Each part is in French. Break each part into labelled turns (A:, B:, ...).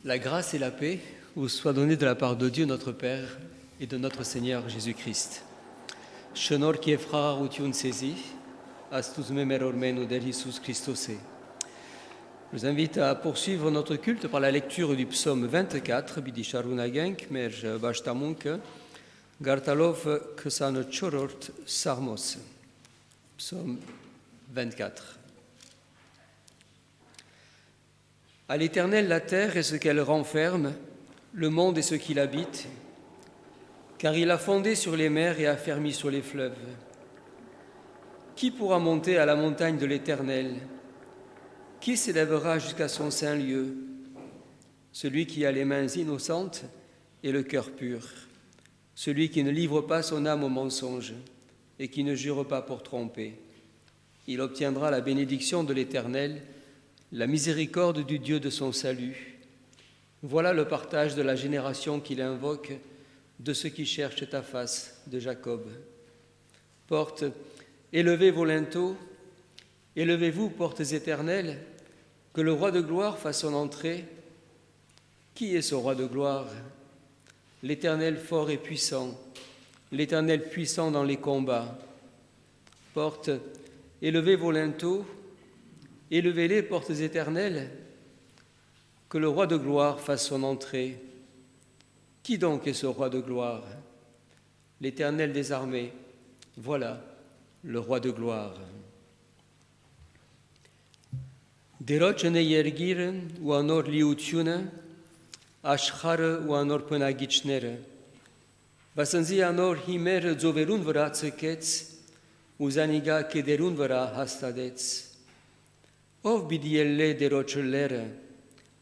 A: La grâce et la paix vous soient données de la part de Dieu notre Père et de notre Seigneur Jésus-Christ. Shonor qui efra utiun sezi, astus memeror menu del Jesus Christose. Je vous invite à poursuivre notre culte par la lecture du psaume 24, Bidisharunagenk, merj bashtamunke, Gartalov Ksan Chorort Sarmos. Psaume 24. À l'Éternel la terre et ce qu'elle renferme, le monde et ce qu'il habite, car il a fondé sur les mers et affermi sur les fleuves. Qui pourra monter à la montagne de l'Éternel? Qui s'élèvera jusqu'à son saint lieu? Celui qui a les mains innocentes et le cœur pur, celui qui ne livre pas son âme au mensonge et qui ne jure pas pour tromper. Il obtiendra la bénédiction de l'Éternel, la miséricorde du Dieu de son salut. Voilà le partage de la génération qu'il invoque, de ceux qui cherchent ta face, de Jacob. Portes, élevez vos linteaux, élevez-vous, portes éternelles, que le roi de gloire fasse son entrée. Qui est ce roi de gloire? L'Éternel fort et puissant, l'Éternel puissant dans les combats. Portes, élevez vos linteaux, élevez-les, portes éternelles, que le roi de gloire fasse son entrée. Qui donc est ce roi de gloire? L'Éternel des armées, voilà le roi de gloire. Derocene yergiren ou anor liutiune, ashchare ou anor penagichnere. Basanzi anor himer zoverun văra țăcheț, uzaniga kederun văra hastadeț. Ov bidi elle derocellere,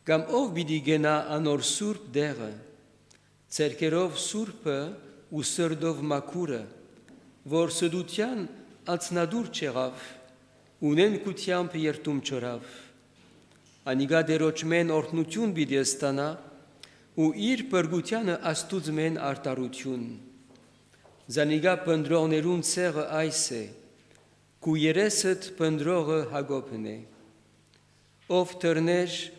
A: gam ov bidi gena anor surp dere, cerkerov surpă u sărdov macură, vor sădutian ați nadur cerav, unen cutiam pe iertum cerav. Aniga derocmen ortnutiun bidi estana, u ir părgutiană astuzmen artarutiun. Zaniga păndronerun seră aise, cu iereset păndroră hagopene. Ov tărnej,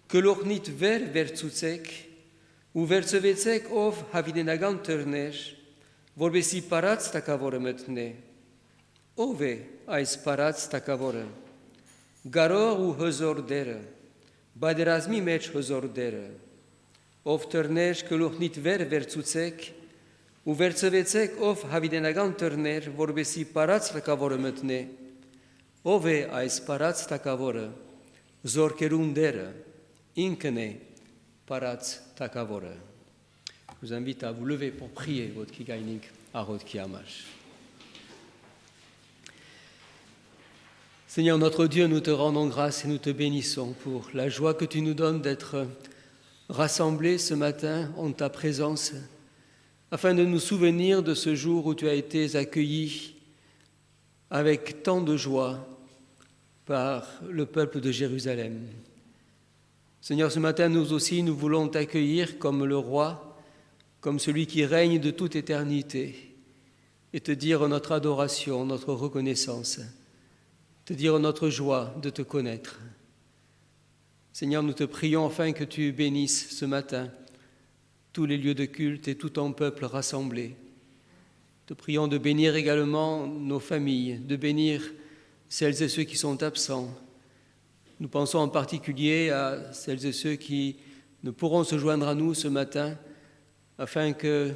A: călochnit verțuțec, u verțăvețec ov havidenagan tărnej, vorbesi parați taka voră mătne. Ove ais parați taka voră. Garor u hăzor deră, baderazmi meci hăzor deră. Ov tărnej, călochnit verțuțec, u verțăvețec ov havidenagan tărnej, vorbesi parați taka voră mătne. Ove ais parați taka voră. Zorkerundere, inkene, parats takavore. Je vous invite à vous lever pour prier votre kigainik arod kiamash. Seigneur notre Dieu, nous te rendons grâce et nous te bénissons pour la joie que tu nous donnes d'être rassemblés ce matin en ta présence, afin de nous souvenir de ce jour où tu as été accueilli avec tant de joie par le peuple de Jérusalem. Seigneur, ce matin, nous aussi, nous voulons t'accueillir comme le roi, comme celui qui règne de toute éternité, et te dire notre adoration, notre reconnaissance, te dire notre joie de te connaître. Seigneur, nous te prions afin que tu bénisses ce matin tous les lieux de culte et tout ton peuple rassemblé. Te prions de bénir également nos familles, de bénir celles et ceux qui sont absents. Nous pensons en particulier à celles et ceux qui ne pourront se joindre à nous ce matin, afin que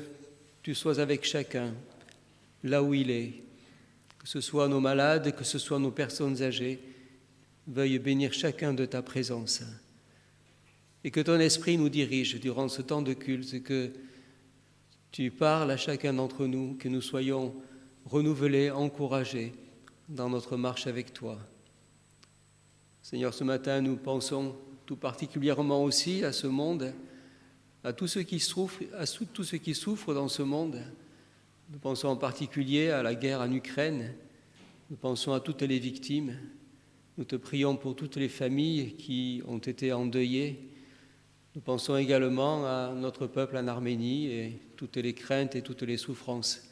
A: tu sois avec chacun, là où il est, que ce soit nos malades, que ce soit nos personnes âgées. Veuille bénir chacun de ta présence. Et que ton esprit nous dirige durant ce temps de culte, que tu parles à chacun d'entre nous, que nous soyons renouvelés, encouragés dans notre marche avec toi. Seigneur, ce matin, nous pensons tout particulièrement aussi à ce monde, à tous ceux qui souffrent dans ce monde. Nous pensons en particulier à la guerre en Ukraine. Nous pensons à toutes les victimes. Nous te prions pour toutes les familles qui ont été endeuillées. Nous pensons également à notre peuple en Arménie et toutes les craintes et toutes les souffrances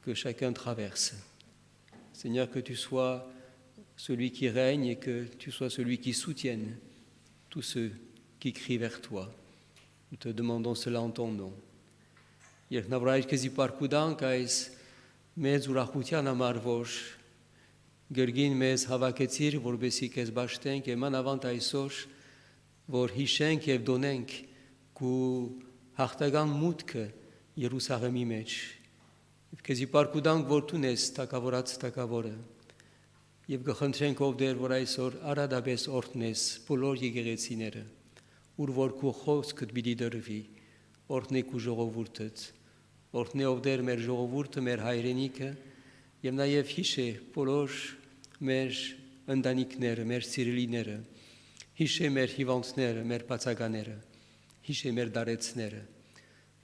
A: que chacun traverse. Seigneur, que tu sois celui qui règne et que tu sois celui qui soutienne tous ceux qui crient vers toi. Nous te demandons cela en ton nom. Երկնավորայր քեզի պարգուտանք այս մեծ ուրախության համար, որ գրգին մեզ հավաքեցիր, որպեսզի քեզ բաշտենք եւ մանավանդ այսօր, որ հիշենք եւ դոնենք քու հաղթական մուտքը Երուսաղեմի մեջ։ Եվ քեզի պարգուտանք, որ դու ես թակավորած թակավորը։ Եվ կխնդրենք ով դեր, որ այսօր արադաբես օրհնես բոլոր եկեղեցիները, ուր որ քու խոսքդ պիտի դրվի, օրհնի քու ժողովուրդդ, օրհնի ով դեր մեր ժողովուրդը, մեր հայրենիքը, եւ նաեւ հիշե բոլոր մեր ընտանիքները, մեր սիրելիները, հիշե մեր հիվանդները, մեր բացակաները, հիշե մեր դարեցները։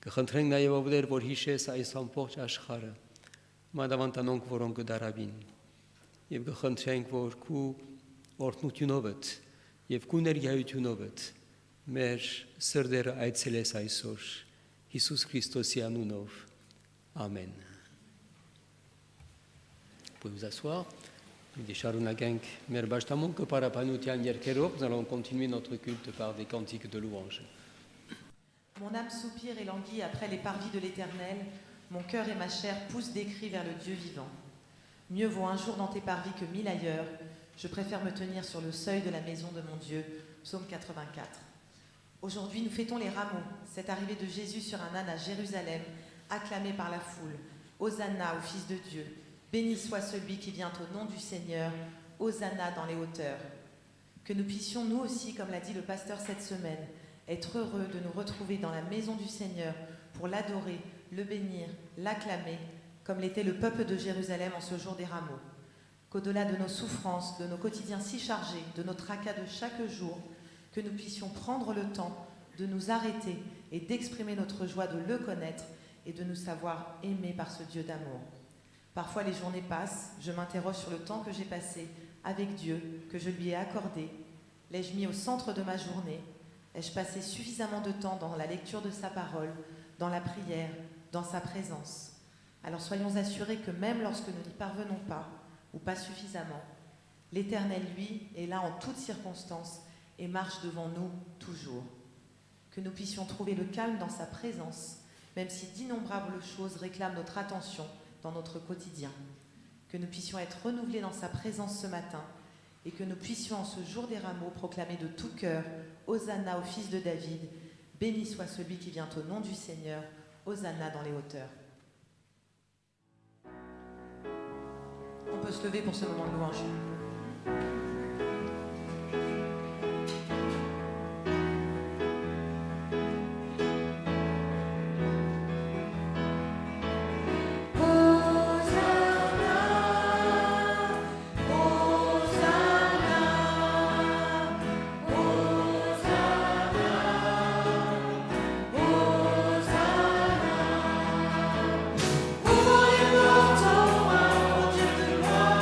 A: Կխնդրենք նաեւ ով դեր, որ հիշես այս ամբողջ աշխարհը, մանավանդ անոնք, որոնք կդարավին, եւ կխնդրենք, որ քու օրհնությունովդ եւ քու ներկայությունովդ մեր սրտերը այցելես այսօր Հիսուս Քրիստոսի անունով, ամեն։ Pouvez vous asseoir. Nous շարունակենք մեր բաշտամունքը պարապանության երգերով. Nous allons continuer notre culte par des cantiques de louange.
B: Mon âme soupire et languit après les parvis de l'Éternel. Mon cœur et ma chair poussent des cris vers le Dieu vivant. Mieux vaut un jour dans tes parvis que 1000 ailleurs. Je préfère me tenir sur le seuil de la maison de mon Dieu. Psaume 84. Aujourd'hui, nous fêtons les rameaux, cette arrivée de Jésus sur un âne à Jérusalem, acclamé par la foule. Hosanna au Fils de Dieu. Béni soit celui qui vient au nom du Seigneur. Hosanna dans les hauteurs. Que nous puissions, nous aussi, comme l'a dit le pasteur cette semaine, être heureux de nous retrouver dans la maison du Seigneur pour l'adorer, le bénir, l'acclamer, comme l'était le peuple de Jérusalem en ce jour des rameaux. Qu'au-delà de nos souffrances, de nos quotidiens si chargés, de nos tracas de chaque jour, que nous puissions prendre le temps de nous arrêter et d'exprimer notre joie de le connaître et de nous savoir aimés par ce Dieu d'amour. Parfois les journées passent, je m'interroge sur le temps que j'ai passé avec Dieu, que je lui ai accordé. L'ai-je mis au centre de ma journée? Ai-je passé suffisamment de temps dans la lecture de sa parole, dans la prière, dans sa présence? Alors soyons assurés que même lorsque nous n'y parvenons pas, ou pas suffisamment, l'Éternel, lui, est là en toutes circonstances et marche devant nous toujours. Que nous puissions trouver le calme dans sa présence, même si d'innombrables choses réclament notre attention dans notre quotidien. Que nous puissions être renouvelés dans sa présence ce matin et que nous puissions en ce jour des rameaux proclamer de tout cœur Hosanna au Fils de David, béni soit celui qui vient au nom du Seigneur, Hosanna dans les hauteurs. On peut se lever pour ce moment de louange.
C: Dieu de gloire,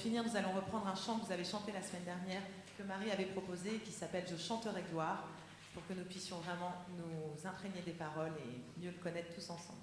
B: finir, nous allons reprendre un chant que vous avez chanté la semaine dernière, que Marie avait proposé, qui s'appelle « Je chanterai gloire », pour que nous puissions vraiment nous imprégner des paroles et mieux le connaître tous ensemble.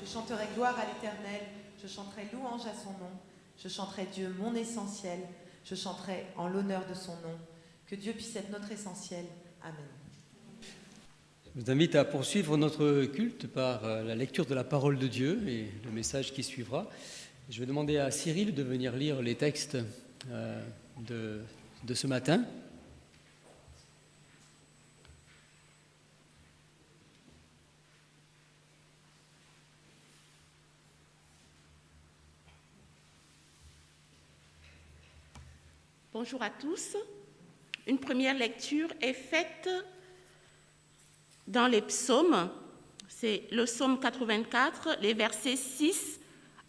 B: Je chanterai gloire à l'Éternel, je chanterai louange à son nom, je chanterai Dieu mon essentiel, je chanterai en l'honneur de son nom. Que Dieu puisse être notre essentiel. Amen.
A: Je vous invite à poursuivre notre culte par la lecture de la parole de Dieu et le message qui suivra. Je vais demander à Cyril de venir lire les textes de ce matin.
C: Bonjour à tous. Une première lecture est faite dans les psaumes. C'est le psaume 84, les versets 6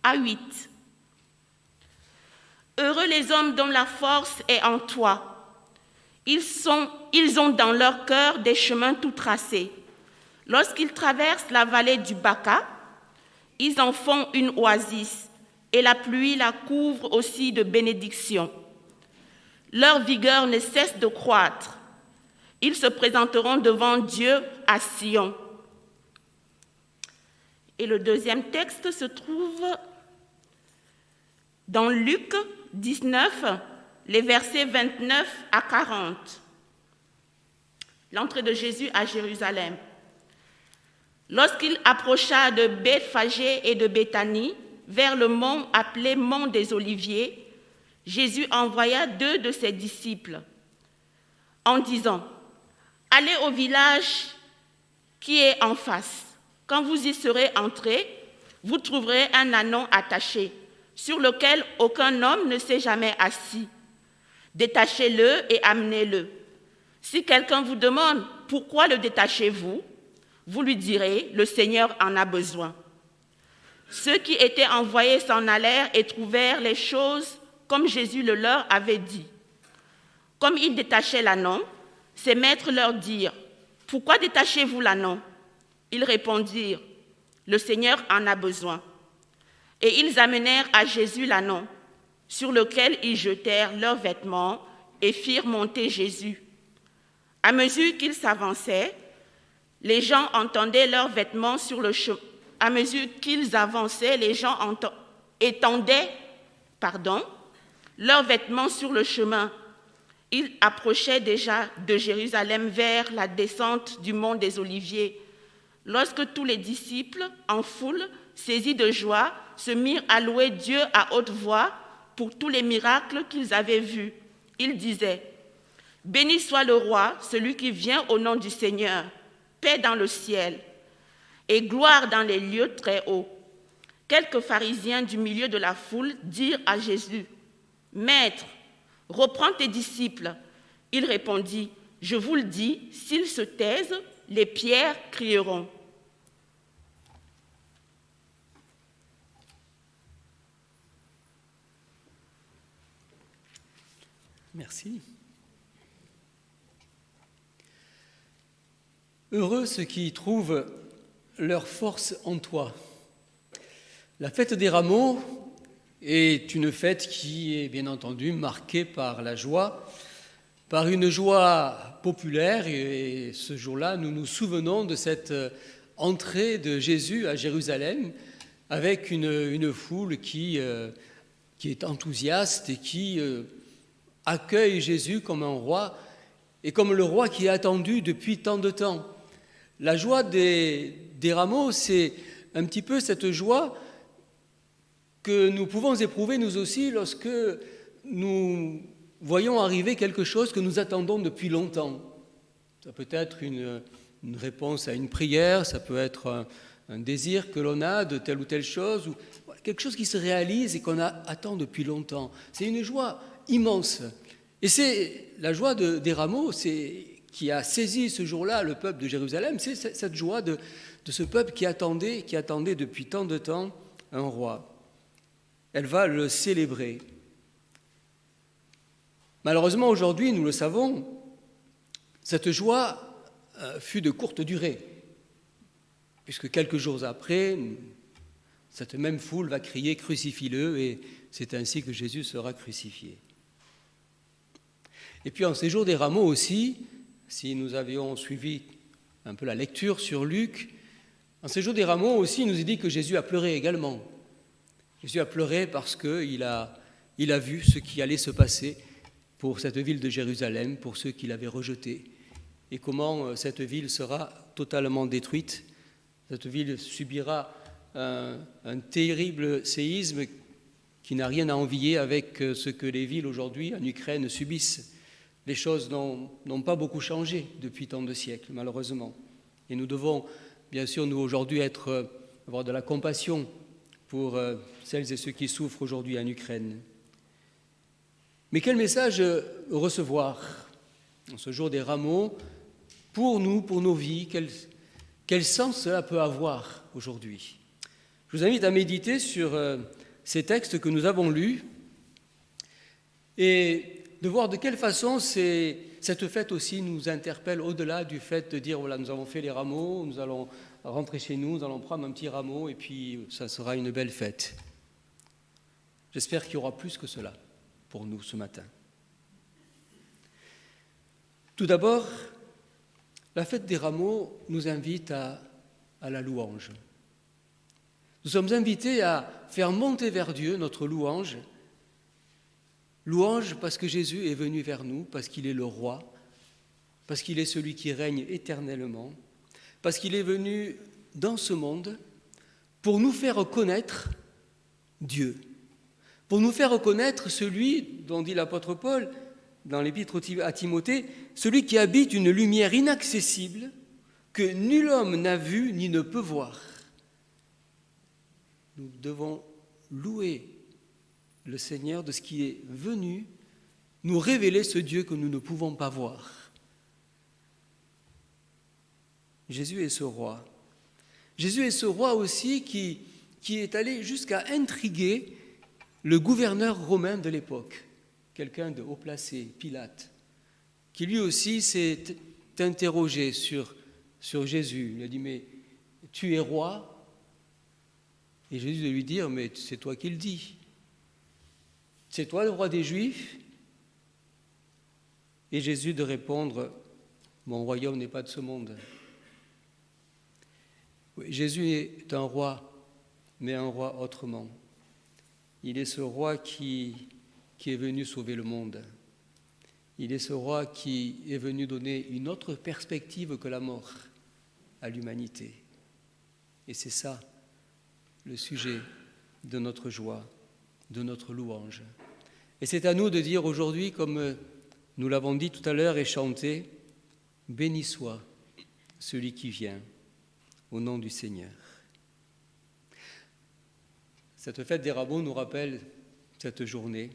C: à 8. Heureux les hommes dont la force est en toi. Ils ont dans leur cœur des chemins tout tracés. Lorsqu'ils traversent la vallée du Baca, ils en font une oasis. et la pluie la couvre aussi de bénédictions. Leur vigueur ne cesse de croître. Ils se présenteront devant Dieu à Sion. Et le deuxième texte se trouve dans Luc 19, les versets 29 à 40. L'entrée de Jésus à Jérusalem. Lorsqu'il approcha de Bethphagée et de Béthanie, vers le mont appelé mont des Oliviers, Jésus envoya 2 de ses disciples en disant « Allez au village qui est en face. Quand vous y serez entrés, vous trouverez un ânon attaché, sur lequel aucun homme ne s'est jamais assis. Détachez-le et amenez-le. Si quelqu'un vous demande « Pourquoi le détachez-vous ?», vous lui direz « Le Seigneur en a besoin ». Ceux qui étaient envoyés s'en allèrent et trouvèrent les choses comme Jésus le leur avait dit. Comme ils détachaient l'ânon, ses maîtres leur dirent « Pourquoi détachez-vous l'ânon ?» Ils répondirent « Le Seigneur en a besoin ». Et ils amenèrent à Jésus l'ânon, sur lequel ils jetèrent leurs vêtements et firent monter Jésus. À mesure qu'ils s'avançaient, les gens entendaient leurs vêtements sur le chemin. À mesure qu'ils avançaient, les gens étendaient leurs vêtements sur le chemin. Ils approchaient déjà de Jérusalem vers la descente du mont des Oliviers, lorsque tous les disciples, en foule, saisis de joie, se mirent à louer Dieu à haute voix pour tous les miracles qu'ils avaient vus. Ils disaient « Béni soit le roi, celui qui vient au nom du Seigneur, paix dans le ciel et gloire dans les lieux très hauts. » Quelques pharisiens du milieu de la foule dirent à Jésus « Maître, reprends tes disciples. » Il répondit « Je vous le dis, s'ils se taisent, les pierres crieront. »
A: Merci. Heureux ceux qui trouvent leur force en toi. La fête des Rameaux est une fête qui est bien entendu marquée par la joie, par une joie populaire, et ce jour-là, nous nous souvenons de cette entrée de Jésus à Jérusalem avec une foule qui est enthousiaste et qui accueille Jésus comme un roi et comme le roi qui est attendu depuis tant de temps. La joie des Rameaux, c'est un petit peu cette joie que nous pouvons éprouver nous aussi lorsque nous voyons arriver quelque chose que nous attendons depuis longtemps. Ça peut être une réponse à une prière, ça peut être un désir que l'on a de telle ou telle chose, ou quelque chose qui se réalise et qu'on attend depuis longtemps. C'est une joie immense. Et c'est la joie des Rameaux qui a saisi ce jour-là le peuple de Jérusalem, c'est cette joie de ce peuple qui attendait depuis tant de temps un roi. Elle va le célébrer. Malheureusement, aujourd'hui, nous le savons, cette joie fut de courte durée, puisque quelques jours après, cette même foule va crier « Crucifie-le » et c'est ainsi que Jésus sera crucifié. Et puis en ces jours des Rameaux aussi, si nous avions suivi un peu la lecture sur Luc, en ces jours des Rameaux aussi, il nous est dit que Jésus a pleuré également. Jésus a pleuré parce qu'il a vu ce qui allait se passer pour cette ville de Jérusalem, pour ceux qui l'avaient rejetée, et comment cette ville sera totalement détruite. Cette ville subira un terrible séisme qui n'a rien à envier avec ce que les villes aujourd'hui en Ukraine subissent. Les choses n'ont pas beaucoup changé depuis tant de siècles, malheureusement. Et nous devons, bien sûr, nous aujourd'hui avoir de la compassion pour celles et ceux qui souffrent aujourd'hui en Ukraine. Mais quel message recevoir en ce jour des Rameaux pour nous, pour nos vies? Quel sens cela peut avoir aujourd'hui? Je vous invite à méditer sur ces textes que nous avons lus et de voir de quelle façon cette fête aussi nous interpelle au-delà du fait de dire voilà, nous avons fait les rameaux, nous allons rentrer chez nous, nous allons prendre un petit rameau et puis ça sera une belle fête. J'espère qu'il y aura plus que cela pour nous ce matin. Tout d'abord, la fête des rameaux nous invite à la louange. Nous sommes invités à faire monter vers Dieu notre louange. Louange parce que Jésus est venu vers nous, parce qu'il est le roi, parce qu'il est celui qui règne éternellement, parce qu'il est venu dans ce monde pour nous faire connaître Dieu, pour nous faire reconnaître celui dont dit l'apôtre Paul dans l'épître à Timothée, celui qui habite une lumière inaccessible que nul homme n'a vue ni ne peut voir. Nous devons louer le Seigneur de ce qui est venu nous révéler ce Dieu que nous ne pouvons pas voir. Jésus est ce roi. Jésus est ce roi aussi qui est allé jusqu'à intriguer le gouverneur romain de l'époque, quelqu'un de haut placé, Pilate, qui lui aussi s'est interrogé sur Jésus. Il a dit, mais tu es roi? Et Jésus de lui dire, mais c'est toi qui le dis. C'est toi le roi des Juifs? Et Jésus de répondre, mon royaume n'est pas de ce monde. Oui, Jésus est un roi, mais un roi autrement. Il est ce roi qui est venu sauver le monde. Il est ce roi qui est venu donner une autre perspective que la mort à l'humanité. Et c'est ça le sujet de notre joie, de notre louange. Et c'est à nous de dire aujourd'hui, comme nous l'avons dit tout à l'heure et chanté, « Béni soit celui qui vient au nom du Seigneur ». Cette fête des rameaux nous rappelle cette journée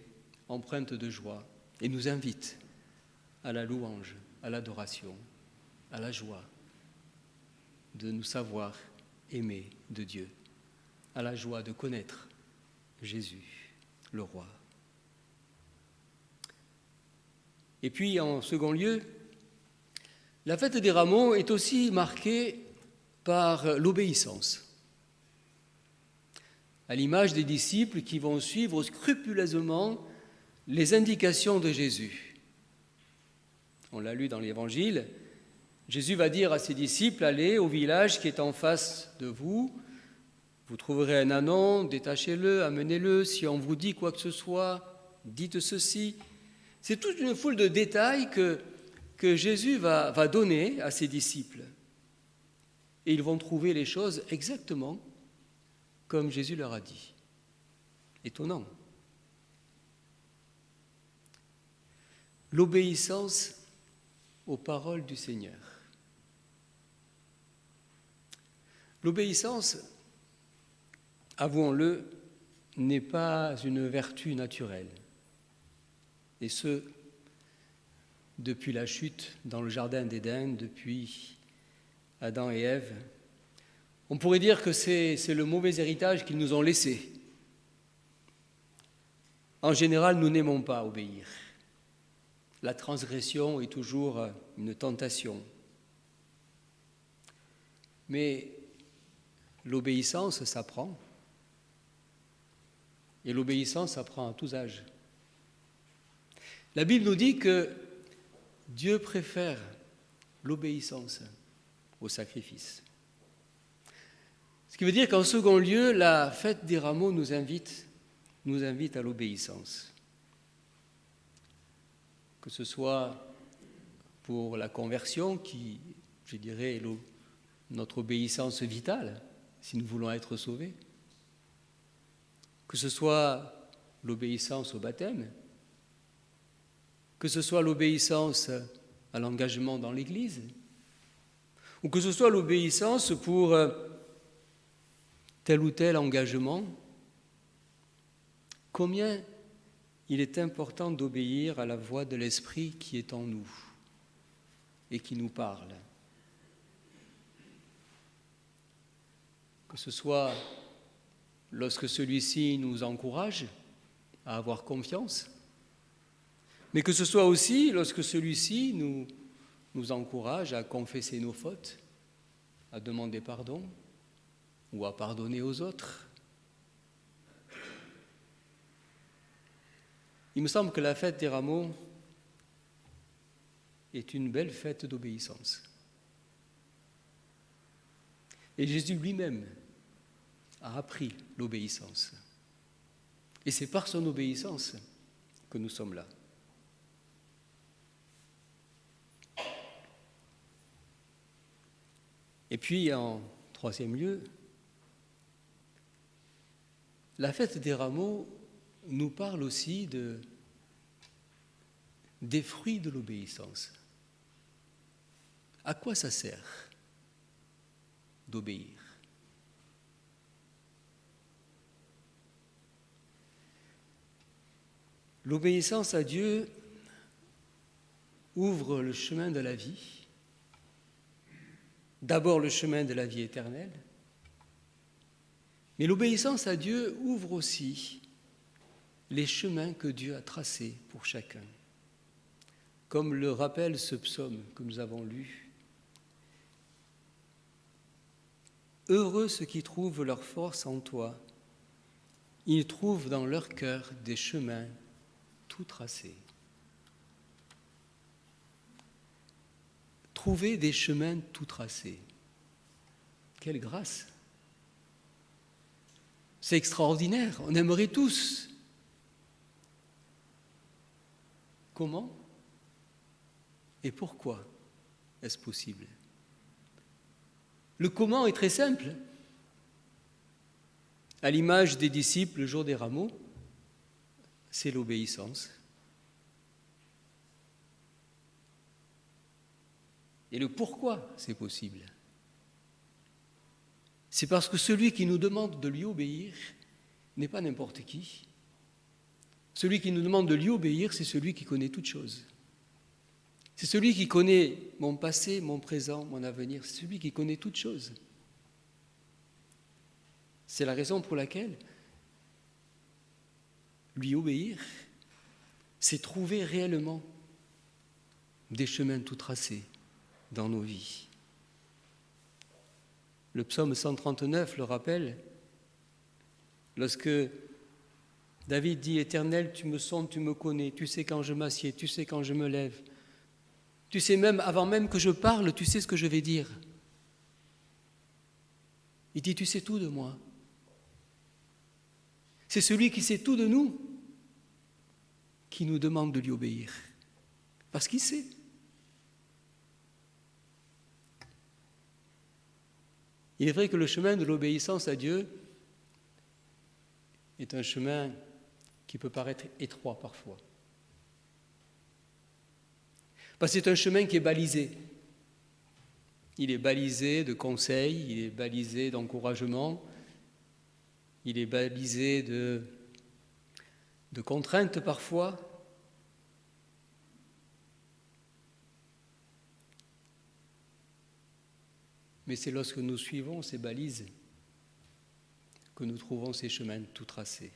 A: empreinte de joie et nous invite à la louange, à l'adoration, à la joie de nous savoir aimer de Dieu, à la joie de connaître Jésus, le roi. Et puis, en second lieu, la fête des rameaux est aussi marquée par l'obéissance. À l'image des disciples qui vont suivre scrupuleusement les indications de Jésus. On l'a lu dans l'Évangile, Jésus va dire à ses disciples, allez au village qui est en face de vous, vous trouverez un ânon, détachez-le, amenez-le, si on vous dit quoi que ce soit, dites ceci. C'est toute une foule de détails que Jésus va donner à ses disciples. Et ils vont trouver les choses exactement comme Jésus leur a dit. Étonnant. L'obéissance aux paroles du Seigneur. L'obéissance, avouons-le, n'est pas une vertu naturelle. Et ce, depuis la chute dans le jardin d'Éden, depuis Adam et Ève. On pourrait dire que c'est le mauvais héritage qu'ils nous ont laissé. En général, nous n'aimons pas obéir. La transgression est toujours une tentation. Mais l'obéissance s'apprend. Et l'obéissance s'apprend à tous âges. La Bible nous dit que Dieu préfère l'obéissance au sacrifice. Ce qui veut dire qu'en second lieu, la fête des rameaux nous invite à l'obéissance. Que ce soit pour la conversion, qui, je dirais, est notre obéissance vitale, si nous voulons être sauvés. Que ce soit l'obéissance au baptême, que ce soit l'obéissance à l'engagement dans l'Église, ou que ce soit l'obéissance pour tel ou tel engagement, combien il est important d'obéir à la voix de l'Esprit qui est en nous et qui nous parle. Que ce soit lorsque celui-ci nous encourage à avoir confiance, mais que ce soit aussi lorsque celui-ci nous encourage à confesser nos fautes, à demander pardon ou à pardonner aux autres. il me semble que la fête des rameaux est une belle fête d'obéissance. Et Jésus lui-même a appris l'obéissance. Et c'est par son obéissance que nous sommes là. Et puis, en troisième lieu, la fête des rameaux nous parle aussi des fruits de l'obéissance. À quoi ça sert d'obéir? L'obéissance à Dieu ouvre le chemin de la vie, d'abord le chemin de la vie éternelle, mais l'obéissance à Dieu ouvre aussi les chemins que Dieu a tracés pour chacun. Comme le rappelle ce psaume que nous avons lu, « Heureux ceux qui trouvent leur force en toi, ils trouvent dans leur cœur des chemins tout tracés. » Trouver des chemins tout tracés. Quelle grâce! C'est extraordinaire, on aimerait tous. Comment et pourquoi est-ce possible? Le comment est très simple. À l'image des disciples le jour des rameaux, c'est l'obéissance. Et le pourquoi c'est possible? C'est parce que celui qui nous demande de lui obéir n'est pas n'importe qui. Celui qui nous demande de lui obéir, c'est celui qui connaît toutes choses. C'est celui qui connaît mon passé, mon présent, mon avenir. C'est celui qui connaît toutes choses. C'est la raison pour laquelle lui obéir, c'est trouver réellement des chemins tout tracés dans nos vies. Le psaume 139 le rappelle, lorsque David dit « Éternel, tu me sondes, tu me connais, tu sais quand je m'assieds, tu sais quand je me lève, tu sais même, avant même que je parle, tu sais ce que je vais dire. » Il dit « Tu sais tout de moi. » C'est celui qui sait tout de nous qui nous demande de lui obéir, parce qu'il sait. Il est vrai que le chemin de l'obéissance à Dieu est un chemin qui peut paraître étroit parfois. Parce que c'est un chemin qui est balisé. Il est balisé de conseils, il est balisé d'encouragements, il est balisé de contraintes parfois. Mais c'est lorsque nous suivons ces balises que nous trouvons ces chemins tout tracés.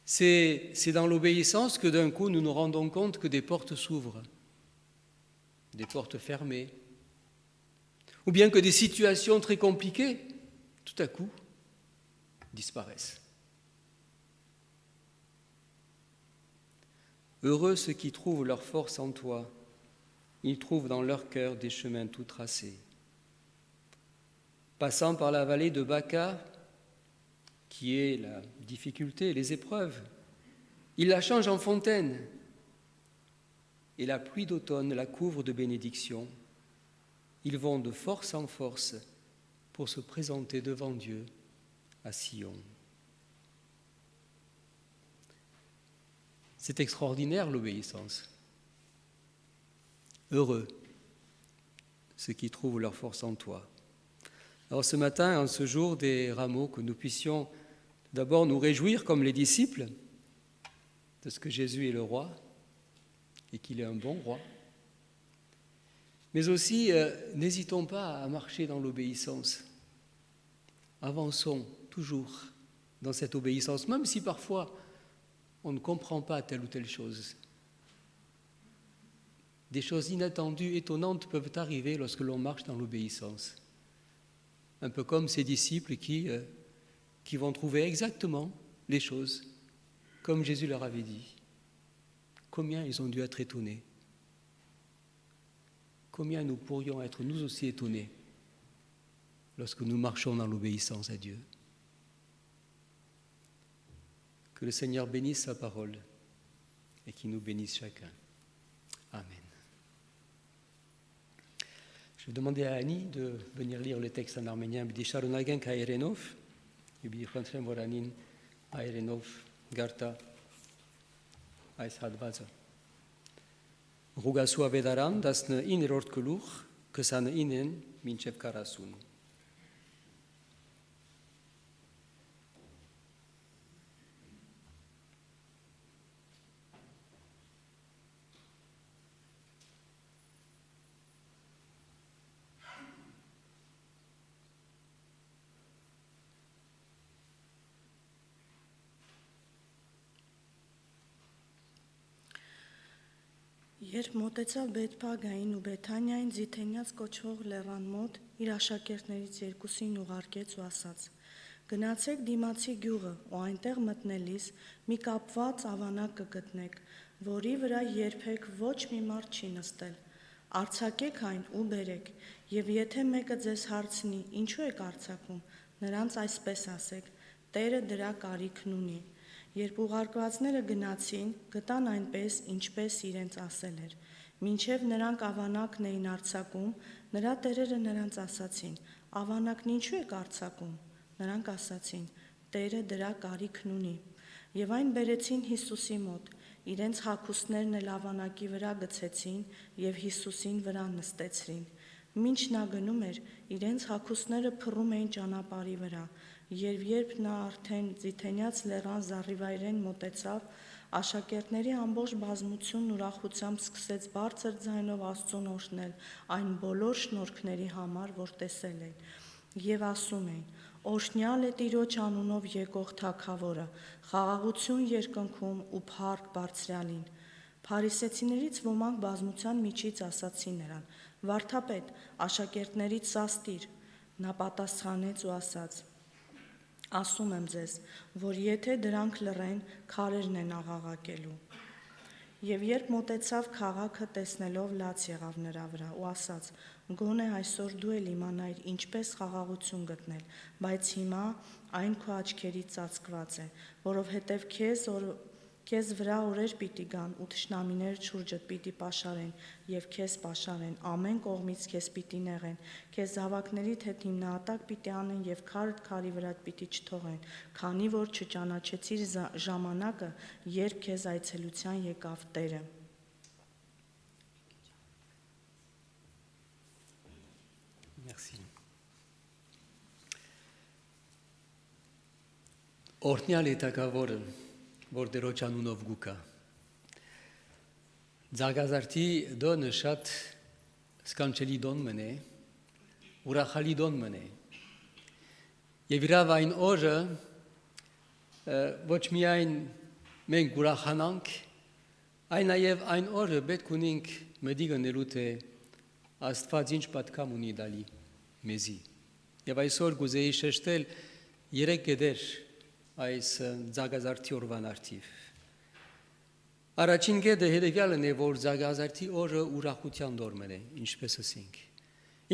A: C'est dans l'obéissance que d'un coup nous nous rendons compte que des portes s'ouvrent, des portes fermées, ou bien que des situations très compliquées, tout à coup, disparaissent. Heureux ceux qui trouvent leur force en toi, ils trouvent dans leur cœur des chemins tout tracés. Passant par la vallée de Baca, qui est la difficulté, les épreuves, il la change en fontaine, et la pluie d'automne la couvre de bénédictions. Ils vont de force en force pour se présenter devant Dieu à Sion. C'est extraordinaire l'obéissance. Heureux ceux qui trouvent leur force en toi. Alors ce matin, en ce jour des rameaux, que nous puissions d'abord nous réjouir comme les disciples de ce que Jésus est le roi et qu'il est un bon roi. Mais aussi, n'hésitons pas à marcher dans l'obéissance. Avançons toujours dans cette obéissance, même si parfois on ne comprend pas telle ou telle chose. Des choses inattendues, étonnantes peuvent arriver lorsque l'on marche dans l'obéissance. Un peu comme ces disciples qui vont trouver exactement les choses comme Jésus leur avait dit. Combien ils ont dû être étonnés. Combien nous pourrions être nous aussi étonnés lorsque nous marchons dans l'obéissance à Dieu. Que le Seigneur bénisse sa parole et qu'il nous bénisse chacun. Amen. Je vais demander à Annie de venir lire le texte en arménien. Bidi sharunagen kairenov, bidi khantrem voranin airenov garta այս հատվածը. Ղուգասու ավետարան 19-րդ գլուխ 29-ն մինչև 40.
D: Երբ մոտեցավ Բեթփագային ու Բեթանիային Ձիթենյաց կոչվող լեռան մոտ, իր աշակերտներից երկուսին ուղարկեց ու ասաց. Գնացեք դիմացի գյուղը ու այնտեղ մտնելիս մի կապված ավանակ կգտնեք, որի վրա երբեք ոչ մի մարդ չի նստել. Արձակեք այն ու բերեք, եւ եթե մեկը ձեզ հարցնի, ինչու եք արձակում, նրանց այսպես ասեք. Տերը դրա կարիքն ունի. Երբ ուղարկվածները գնացին, գտան այնպես, ինչպես իրենց ասել էր. Մինչև նրանք ավանակն էին արձակում, նրա տերերը նրանց ասացին. Ավանակն ինչու եք արձակում? Նրանք ասացին. Տերը դրա կարիքն ունի. Եվ այն բերեցին Հիսուսի մոտ. Իրենց հագուստներն էլ ավանակի վրա գցեցին եւ Հիսուսին վրա նստեցրին. Մինչ նա գնում էր, իրենց հագուստները փռում էին ճանապարհի վրա. Երբ նա արդեն Ձիթենյաց լեռան զառիվայրեն մոտեցավ, աշակերտների ամբողջ բազմությունն ուրախությամբ սկսեց բարձր ձայնով Աստծուն օրհնել այն բոլոր շնորհքների համար, որ տեսել էին, եւ ասում էին. Օրհնյալ է Տիրոջ անունով եկող Թագավորը, խաղաղություն երկնքում ու փառք Բարձրյալին։ Փարիսեցիներից ոմանք բազմության միջից ասացին նրան. Վարդապետ, աշակերտներից սաստիր։ Նա պատասխանեց ու ասաց. Ասում եմ ձեզ, որ եթե դրանք լռեն, քարերն են աղաղակելու։ Եվ երբ մոտեցավ քաղաքը, տեսնելով լաց եղավ նրա վրա ու ասաց. Գոնե այսօր դու էլ իմանայիր ինչպես խաղաղություն գտնել, բայց հիմա այն քո աչքերից ծածկված է, որովհետև քեզ վրա օրեր պիտի գան ու թշնամիներ շուրջդ պիտի պաշարեն եւ քեզ պաշարեն, ամեն կողմից քեզ պիտի նեղեն, քեզ զավակներիդ հետ հիմնահատակ պիտի անեն եւ քարդ քարի վրադ պիտի չթողեն, քանի որ չճանաչեցիր ժամանակը, երբ քեզ այցելության եկավ Տերը։
A: Merci. Օրհնյալ է Թագավորը, որ Տերոջ անունով գուկա։ Ձագազարդի դոնը շատ սկանչելի դոն մնե, ուրախալի դոն մնե։ Եվ իրավ այն օրը ոչ միայն մենք ուրախանանք, այն նաև այն օրը պետք ունենք մտի գնելու թե Աստված ինչ պատկամ ունի դալի մեզի։ Եվ այսօր գուզեի շեշտել 3 կետեր այս ձագազարդի օրվան արդիվ։ Առաջին կետը հետևյալն է, որ ձագազարդի օրը ուրախության օրն է, ինչպես ասենք։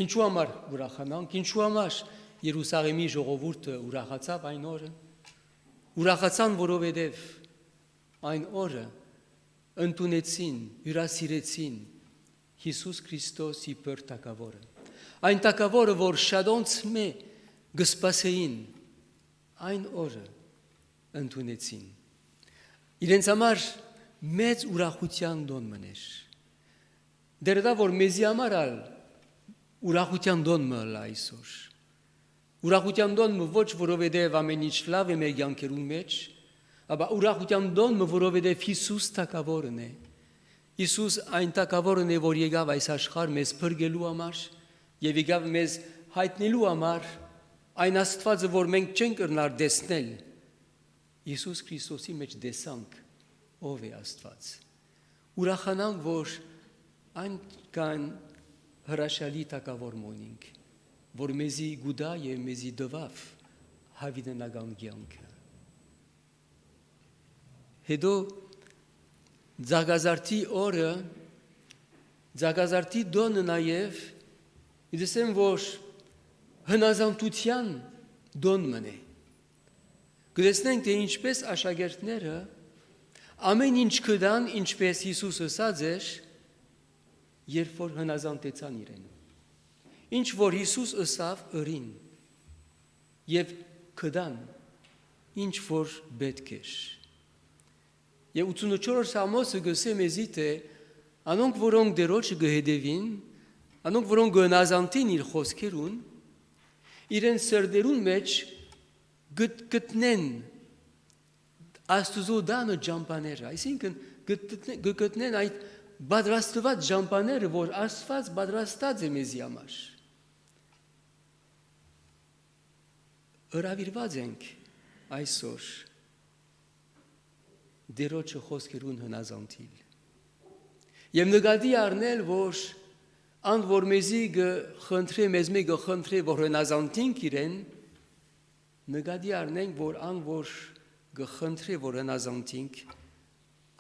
A: Ինչու համար ուրախանանք, ինչու համար Երուսաղեմի ժողովուրդը ուրախացավ այն օրը։ Ուրախացան, որովհետև այն օրը ընդունեցին, հյուրասիրեցին Հիսուս Քրիստոս իբր Թագավորը։ Այն Թագավորը, որ շատոնց մե գսպասեին, այն օրը ընդունեցին։ Իրենց համար մեծ ուրախության դոն մներ։ Դեռ դա որ մեզի համար ալ ուրախության դոն մը այսօր։ Ուրախության դոն մը ոչ որովհետև ամեն ինչ լավ է մեր յանքերուն մեջ, ապա ուրախության դոն մը որովհետև Հիսուս Թագավորն է։ Հիսուս այն Թագավորն է, որ եկավ այս աշխարհ մեզ փրկելու համար եւ եկավ մեզ հայտնելու համար այն Աստվածը, որ մենք չենք կրնար տեսնել, Հիսուս Քրիստոսի մեջ տեսանք ով է Աստված։ Ուրախանանք, որ այն կան հրաշալի Թագավոր մոնինք, որ մեզի գուդա եւ մեզի դվավ հավիտենական կյանքը։ Հետո Ձագազարդի օրը Ձագազարդի դոնը նաև իդեսեմ որ հնազանդության դոն մնե։ Գտեսնենք թե ինչպես աշակերտները ամեն ինչ կդան, ինչպես Հիսուս ասաց էր, երբ որ հնազանդեցան իրեն։ Ինչ որ Հիսուս ասավ ըրին եւ կդան, ինչ որ պետք էր։ Եվ 84 Սամոսը գսե մեզի թե անոնք որոնք դերոջը գհեդևին, անոնք որոնք գնազանդին իր խոսքերուն, իրեն սրդերուն մեջ գտնեն Աստուծո դանը ջամպաները, այսինքն գտնեն այդ բادرաստված ջամպաները, որ Աստված բادرաստած է մեզի համար։ Հրավիրված ենք այսօր դերոջը խոսքերուն հնազանդիլ։ Եվ նկատի առնել, որ անդ որ մեզի գխնդրե, մեզ մի գխնդրե, որ հնազանդինք իրեն, նկատի առնենք, որ անդ որ գխնդրե, որ հնազանդինք,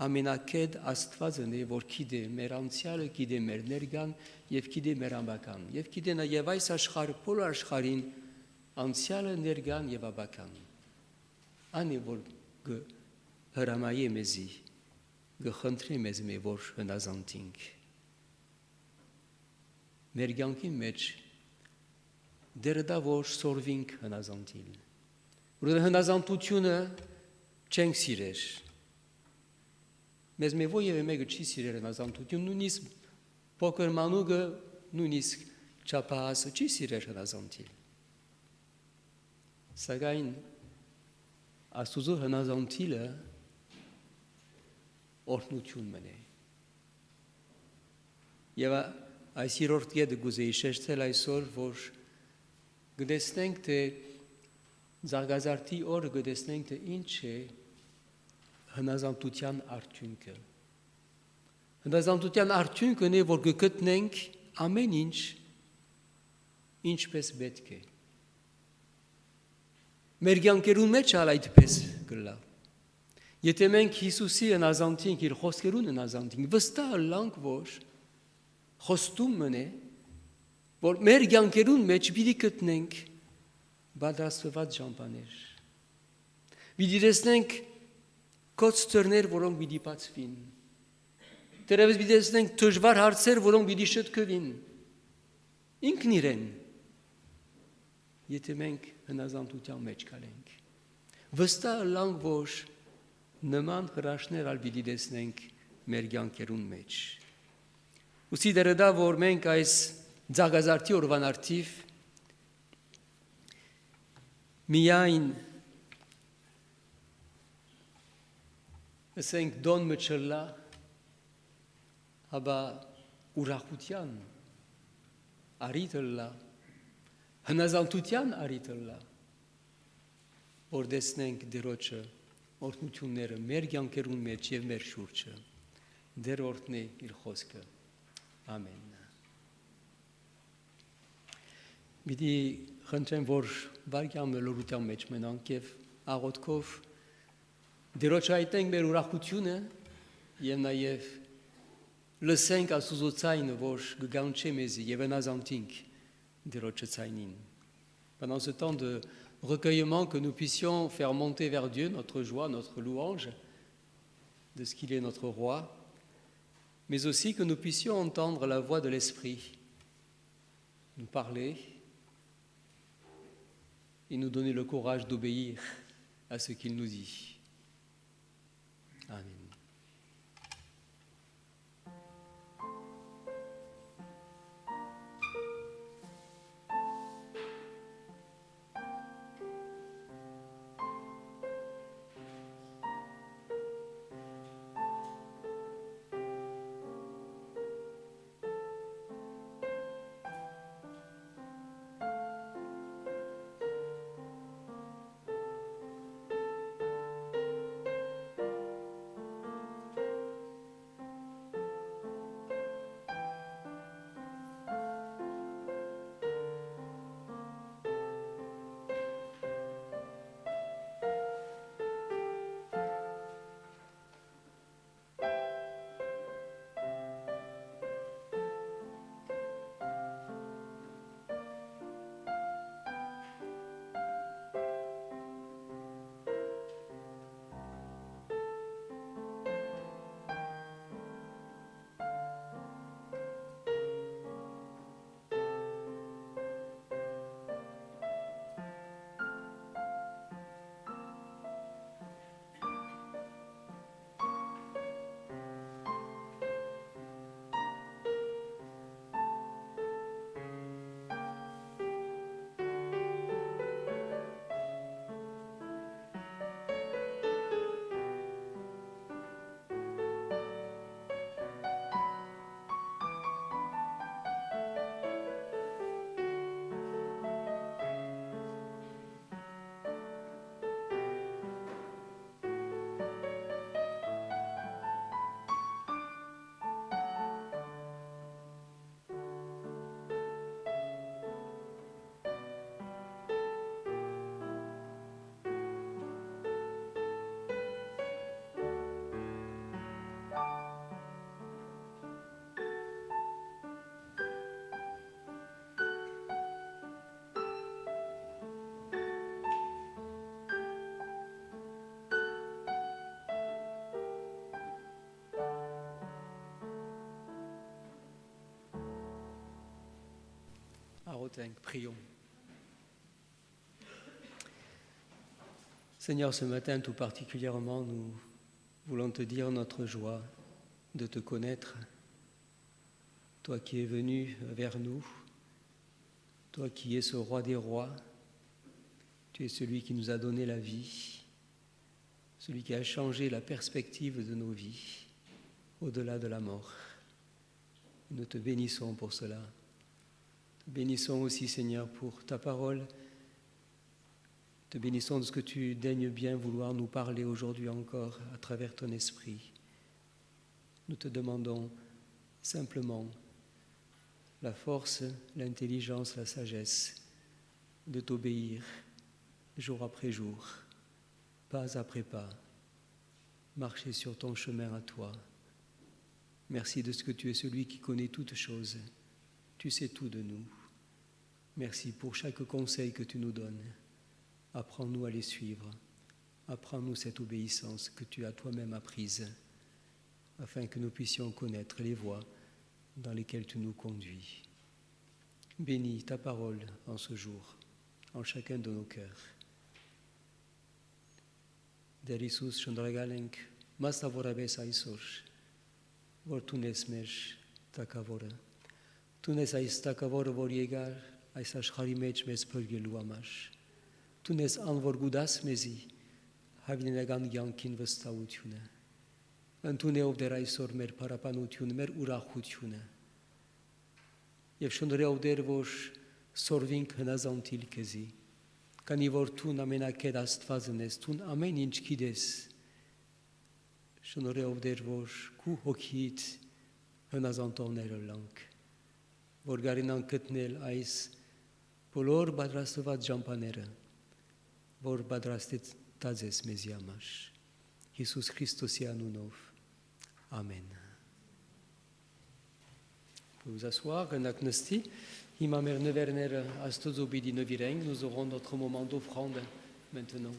A: ամենակետ Աստվածն է, որ գիտե մեր անցյալը, գիտե մեր ներկան եւ գիտե մեր ապագան։ Եվ գիտե նաեւ այս աշխարհը, բոլոր աշխարհին անցյալը, ներկան եւ ապագան։ Անի որ հրամայե մեզի, գխնդրե մեզ մի որ հնազանդինք։ Մեր կյանքի մեջ դեռ դա որ սորվինք հնազանդիլ։ Որովհետեւ հնազանդությունը չենք սիրեր։ Մեզ մեզ ովևէ մեկը չի սիրեր հնազանդություն, նույնիսկ փոքր մանուկը, նույնիսկ չափահասը չի սիրեր հնազանդիլ։ Սակայն Աստուծո հնազանդիլը օրհնություն մնե։ Եվ այս երրորդ կետը գուզեի շեշտել այսօր, որ գտեսնենք թե Զարգազարդի օրը գտեսնենք թե ինչ է հնազանդության արդյունքը։ Հնազանդության արդյունքն է, որ գտնենք ամեն ինչ ինչպես պետք է։ Մեր կյանքերուն մեջ ալ այդպես կլա։ Եթե մենք Հիսուսի հնազանդենք, իր խոսքերուն հնազանդենք, վստահ լանք, որ խոստում մնե, որ մեր կյանքերուն մեջ պիտի գտնենք բادرաստված ջամպաներ։ Պիտի տեսնենք կոծտերներ, որոնք պիտի բացվին։ Դերևս պիտի տեսնենք դժվար հարցեր, որոնք պիտի շտկվին։ Ինքն իրեն, եթե մենք հնազանդության մեջ գալենք։ Վստահ լանք, որ նման հրաշներ ալ պիտի տեսնենք մեր կյանքերուն մեջ։ Ուսի դեռ դա, որ մենք այս Ձագազարդի օրվան արդիվ միայն ասենք դոն մչլա, հաբա ուրախության արիտլա, հնազանդության արիտլա, որ տեսնենք դերոջը օրհնությունները մեր կյանքերուն մեջ եւ մեր շուրջը, դեր օրհնի իր խոսքը։ Ամեն։ Բիդի խնդրեմ, որ վարկյանը լորության մեջ մնանք եւ աղոթքով դերոջ հայտնենք մեր ուրախությունը եւ նաեւ լսենք Աստուծո ցայնը, որ գանչի մեզի եւ հնազանդենք դերոջը ցայնին։ Pendant ce temps de recueillement, que nous puissions faire monter vers Dieu notre joie, notre louange de ce qu'il est notre roi, mais aussi que nous puissions entendre la voix de l'Esprit nous parler et nous donner le courage d'obéir à ce qu'il nous dit. Amen. Rotin. Prions. Seigneur, ce matin tout particulièrement, nous voulons te dire notre joie de te connaître, toi qui es venu vers nous, toi qui es ce roi des rois, tu es celui qui nous a donné la vie, celui qui a changé la perspective de nos vies au-delà de la mort. Nous te bénissons pour cela. Te bénissons aussi, Seigneur, pour ta parole. Te bénissons de ce que tu daignes bien vouloir nous parler aujourd'hui encore à travers ton esprit. Nous te demandons simplement la force, l'intelligence, la sagesse de t'obéir jour après jour, pas après pas, marcher sur ton chemin à toi. Merci de ce que tu es celui qui connaît toutes choses. Tu sais tout de nous. Merci pour chaque conseil que tu nous donnes. Apprends-nous à les suivre. Apprends-nous cette obéissance que tu as toi-même apprise, afin que nous puissions connaître les voies dans lesquelles tu nous conduis. Bénis ta parole en ce jour, en chacun de nos cœurs. Der Iisus shëndërgalenk, mas ta vorbe sa Isus. Vor tunes mesh takavore. Tunes ais takavore vor yegar, ais աշխարհի մեջ մեզ փրկելու համար. Tunes անվոր գուդաս մեզի հավինական յանքին վստահությունը. Ընդունեով դեր այսօր մեր փառապանությունը, մեր ուրախությունը. Եվ շնորհով դեր որ սորվինք հնազանդիլ քեզի. Քանի որ Տուն ամենակետ Աստվածն ես, Տուն ամեն ինչ գիտես. Շնորհով դեր որ քու հոգիդ հնազանդողները լանք. Որ գարինան գտնել այս բոլոր պատրաստված ճամփաները, որ պատրաստած ես մեզի համար. Հիսուս Քրիստոսի անունով. Amen. Vous pouvez vous asseoir, Renaknosti. Հիմա մեր նվերները Աստծո պիտի նվիրենք. Nous aurons notre moment d'offrande maintenant.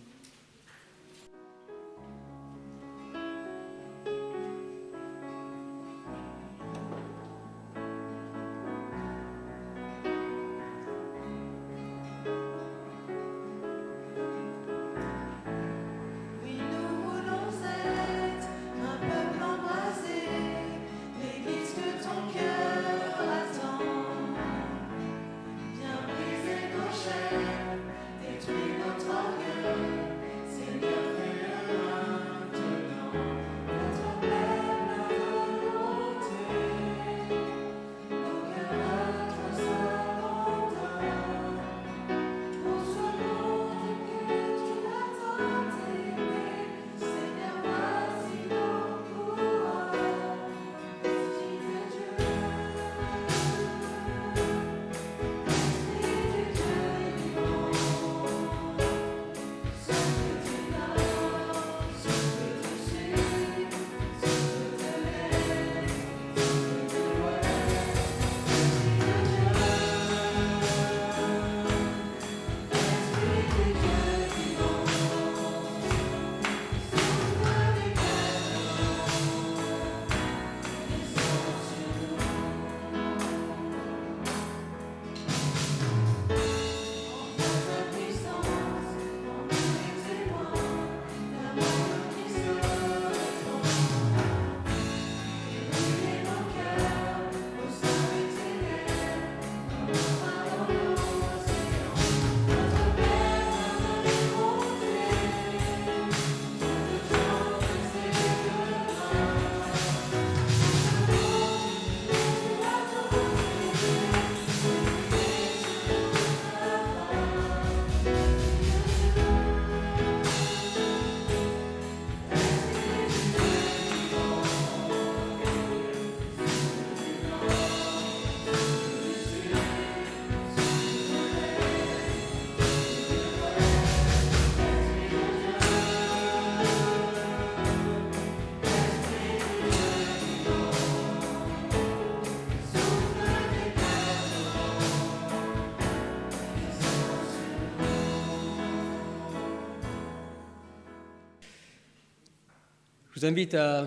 A: Je vous invite à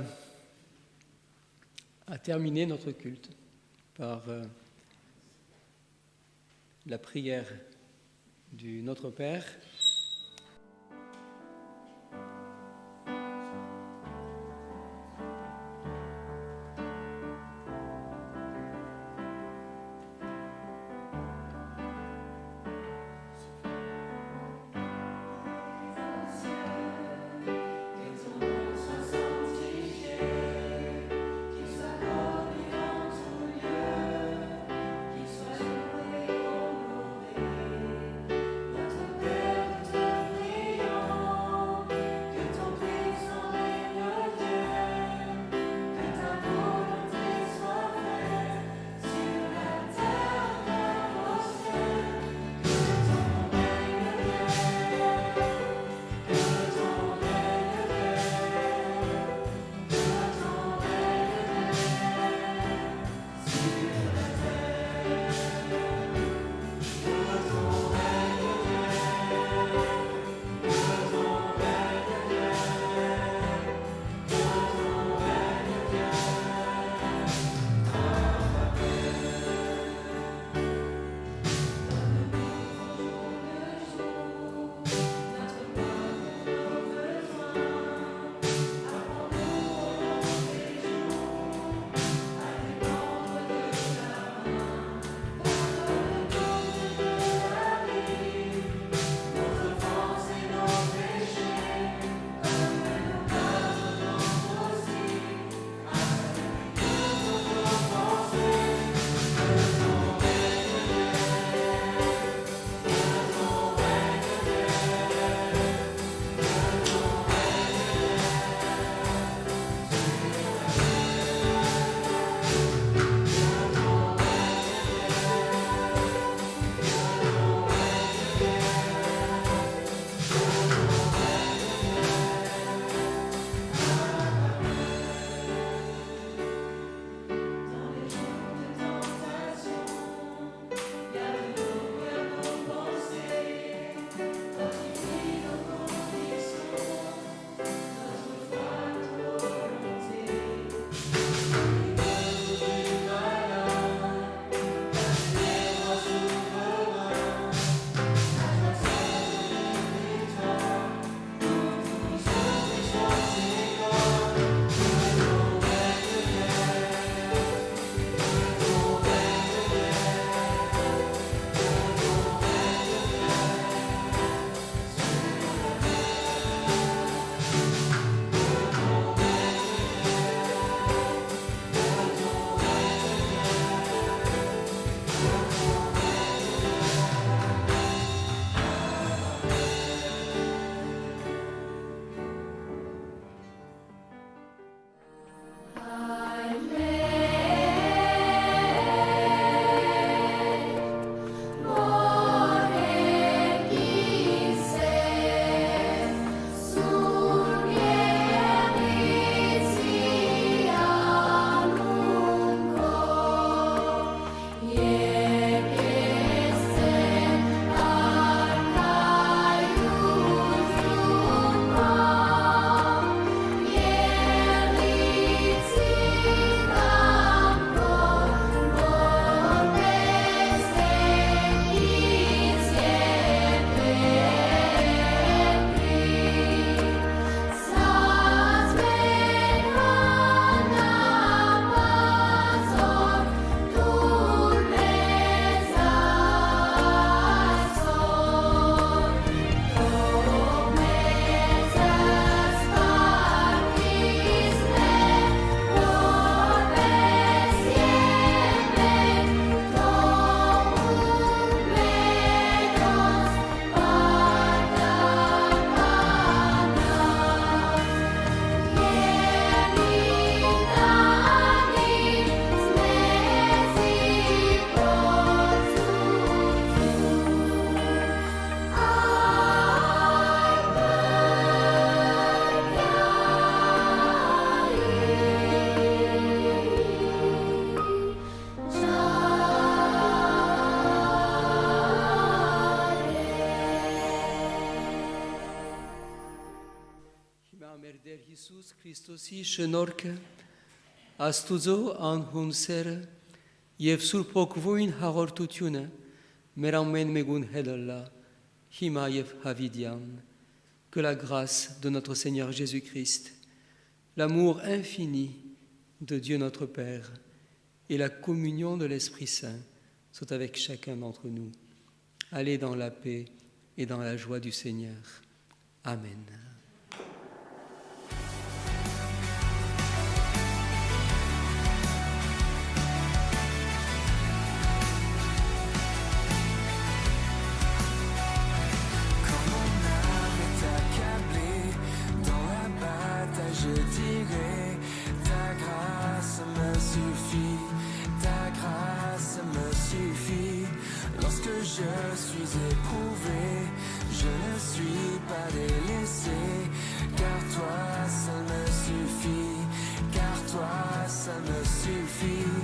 A: terminer notre culte par la prière du Notre Père. Մերդեր Հիսուս Քրիստոսի շնորհքը, Աստուծո անհուն սերը և Սուրբ Հոգվույն հաղորդությունը Merammen megun hedalla, himayef havidian. Que la grâce de notre Seigneur Jésus-Christ, l'amour infini de Dieu notre Père et la communion de l'Esprit Saint soient avec chacun d'entre nous. Allez dans la paix et dans la joie du Seigneur. Amen.
E: Je suis éprouvé, je ne suis pas délaissé, car toi seul me suffit, car toi seul me suffit.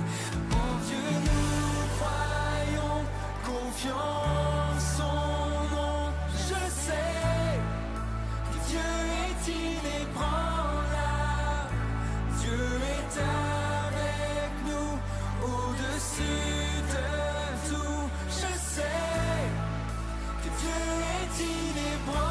E: Mon Dieu, nous croyons, confions son nom. Je sais que Dieu est inébranlable, Dieu est avec nous, au-dessus de tout. Je sais que Dieu est inébranlable.